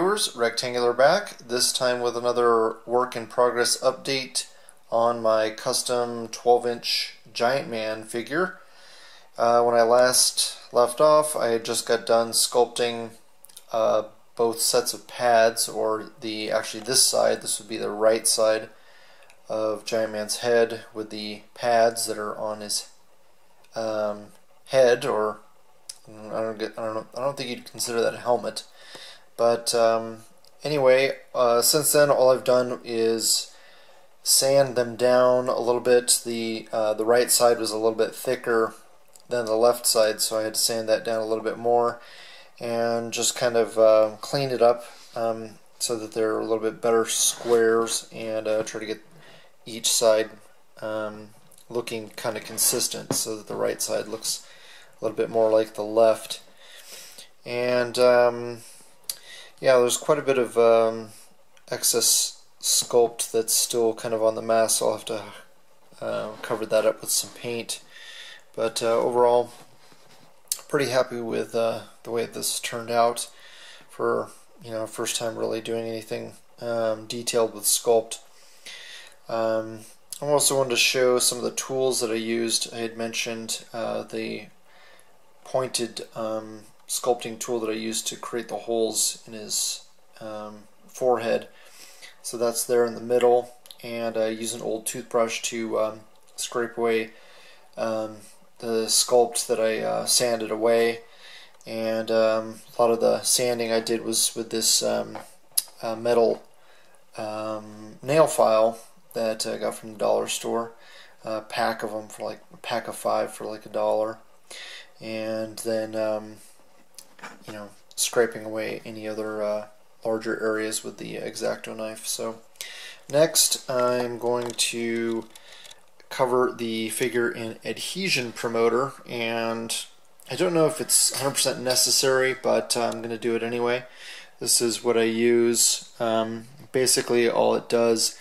viewers, Rectangular back, this time with another work in progress update on my custom 12-inch Giant Man figure. When I last left off, I had just got done sculpting both sets of pads, or actually this side, this would be the right side of Giant Man's head with the pads that are on his head, or I don't think you'd consider that a helmet. But anyway, since then all I've done is sand them down a little bit. The right side was a little bit thicker than the left side, so I had to sand that down a little bit more and just kind of clean it up so that they're a little bit better squares, and try to get each side looking kind of consistent so that the right side looks a little bit more like the left. And yeah, there's quite a bit of excess sculpt that's still kind of on the mask, so I'll have to cover that up with some paint. But overall, pretty happy with the way this turned out for, first time really doing anything detailed with sculpt. I also wanted to show some of the tools that I used. I had mentioned the pointed sculpting tool that I used to create the holes in his forehead. So that's there in the middle, and I use an old toothbrush to scrape away the sculpt that I sanded away. And a lot of the sanding I did was with this metal nail file that I got from the dollar store. A pack of them for a pack of 5 for like $1. And then scraping away any other larger areas with the X-Acto knife. So next I'm going to cover the figure in adhesion promoter, and I don't know if it's 100% necessary, but I'm going to do it anyway. This is what I use. Basically all it does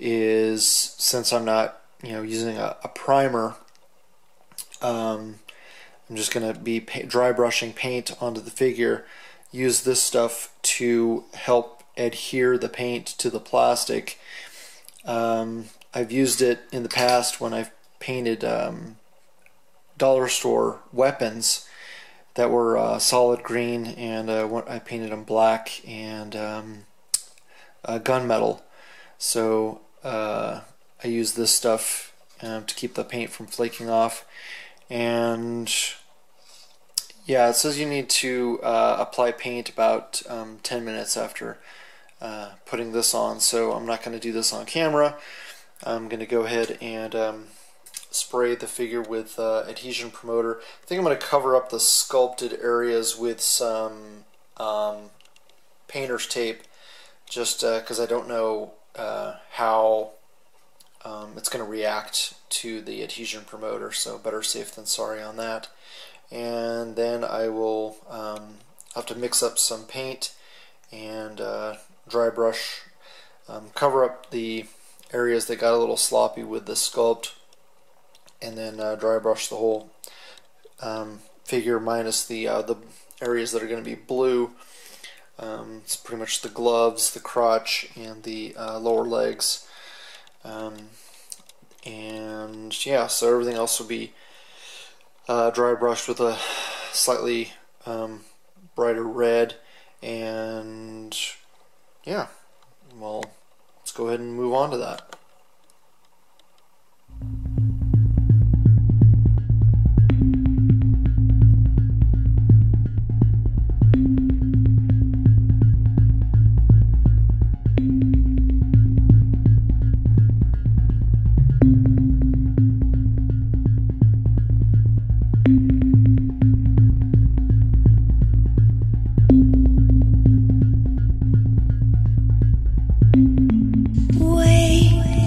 is, since I'm not using a primer, I'm just going to be dry brushing paint onto the figure. Use this stuff to help adhere the paint to the plastic. I've used it in the past when I've painted dollar store weapons that were solid green, and I painted them black and gunmetal. So I use this stuff to keep the paint from flaking off. And yeah, it says you need to apply paint about 10 minutes after putting this on, so I'm not going to do this on camera. I'm going to go ahead and spray the figure with adhesion promoter. I think I'm going to cover up the sculpted areas with some painter's tape, just because I don't know how it's going to react to the adhesion promoter, so better safe than sorry on that. And then I will have to mix up some paint and dry brush, cover up the areas that got a little sloppy with the sculpt, and then dry brush the whole figure minus the areas that are going to be blue. It's pretty much the gloves, the crotch, and the lower legs. And yeah, so everything else will be dry brushed with a slightly brighter red. And yeah, well, let's go ahead and move on to that. Wait.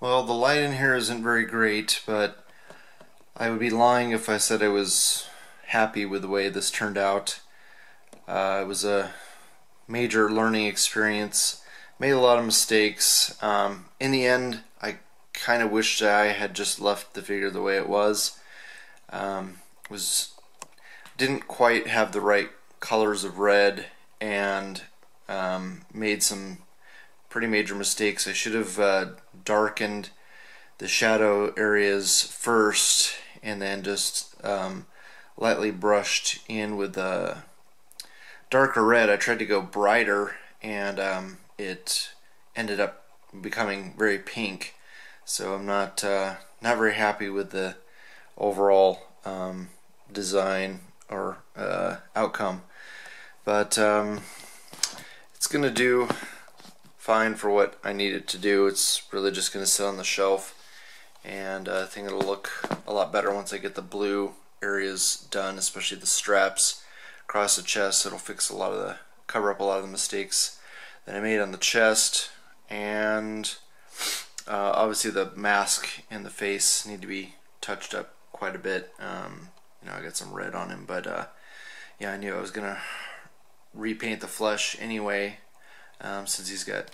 Well, the light in here isn't very great, but I would be lying if I said I was happy with the way this turned out. It was a major learning experience. Made a lot of mistakes. In the end, I kind of wished I had just left the figure the way it was. Didn't quite have the right colors of red, and made some pretty major mistakes. I should have darkened the shadow areas first, and then just lightly brushed in with the darker red. I tried to go brighter, and it ended up becoming very pink. So I'm not very happy with the overall design or outcome, but it's gonna do fine for what I need it to do. It's really just gonna sit on the shelf, and I think it'll look a lot better once I get the blue areas done, especially the straps across the chest. It'll cover up a lot of the mistakes that I made on the chest, and obviously the mask and the face need to be touched up quite a bit. You know, I got some red on him, but yeah, I knew I was gonna repaint the flesh anyway, since he's got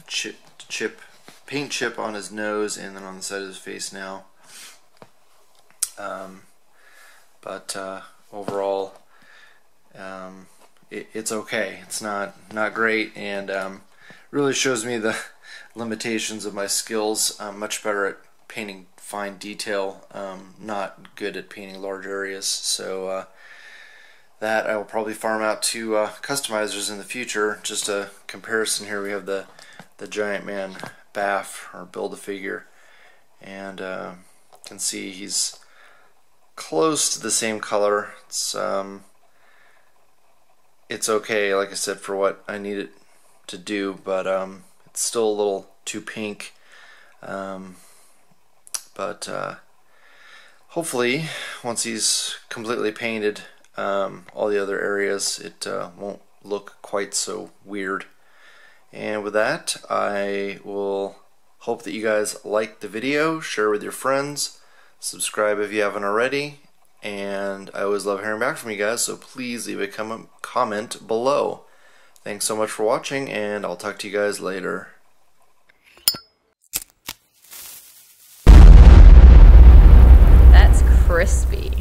paint chip on his nose and then on the side of his face now. But overall, it's okay. It's not great, and really shows me the limitations of my skills. I'm much better at painting fine detail, not good at painting large areas. So that I will probably farm out to customizers in the future. Just a comparison here, we have the Giant Man Baff, or Build-A-Figure, and you can see he's close to the same color. It's okay, like I said, for what I need it to do, but it's still a little too pink. But hopefully, once he's completely painted, all the other areas, it won't look quite so weird. And with that, I will hope that you guys liked the video, share with your friends, subscribe if you haven't already, and I always love hearing back from you guys, so please leave a comment below. Thanks so much for watching, and I'll talk to you guys later. That's crispy.